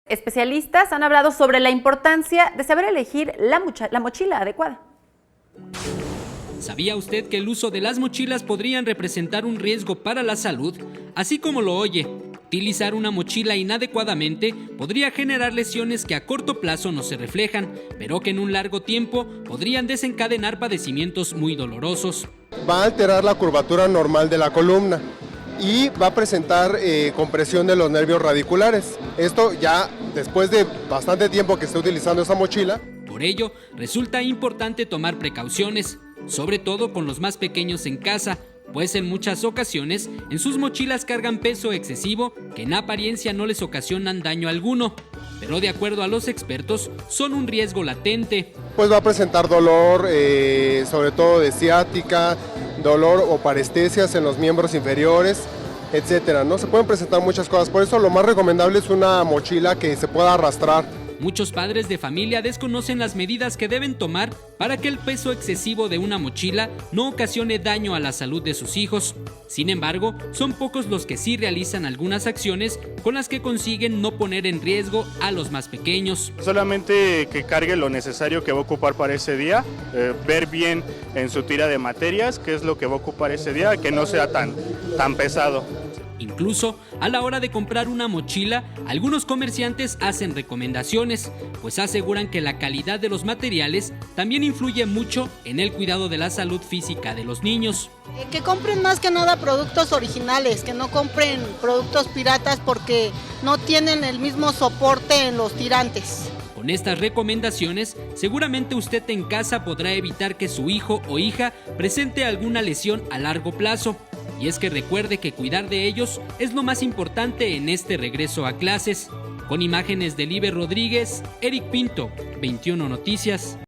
Especialistas han hablado sobre la importancia de saber elegir la mochila adecuada. ¿Sabía usted que el uso de las mochilas podrían representar un riesgo para la salud? Así como lo oye, utilizar una mochila inadecuadamente podría generar lesiones que a corto plazo no se reflejan, pero que en un largo tiempo podrían desencadenar padecimientos muy dolorosos. Va a alterar la curvatura normal de la columna y va a presentar compresión de los nervios radiculares. Esto ya después de bastante tiempo que esté utilizando esa mochila. Por ello, resulta importante tomar precauciones, sobre todo con los más pequeños en casa, pues en muchas ocasiones en sus mochilas cargan peso excesivo que en apariencia no les ocasionan daño alguno, pero de acuerdo a los expertos son un riesgo latente. Pues va a presentar dolor, sobre todo de ciática, dolor o parestesias en los miembros inferiores, etcétera, ¿no? Se pueden presentar muchas cosas, por eso lo más recomendable es una mochila que se pueda arrastrar. Muchos padres de familia desconocen las medidas que deben tomar para que el peso excesivo de una mochila no ocasione daño a la salud de sus hijos. Sin embargo, son pocos los que sí realizan algunas acciones con las que consiguen no poner en riesgo a los más pequeños. Solamente que cargue lo necesario que va a ocupar para ese día, ver bien en su tira de materias qué es lo que va a ocupar ese día, que no sea tan pesado. Incluso, a la hora de comprar una mochila, algunos comerciantes hacen recomendaciones, pues aseguran que la calidad de los materiales también influye mucho en el cuidado de la salud física de los niños. Que compren más que nada productos originales, que no compren productos piratas porque no tienen el mismo soporte en los tirantes. Con estas recomendaciones, seguramente usted en casa podrá evitar que su hijo o hija presente alguna lesión a largo plazo. Y es que recuerde que cuidar de ellos es lo más importante en este regreso a clases. Con imágenes de Liber Rodríguez, Eric Pinto, 21 Noticias.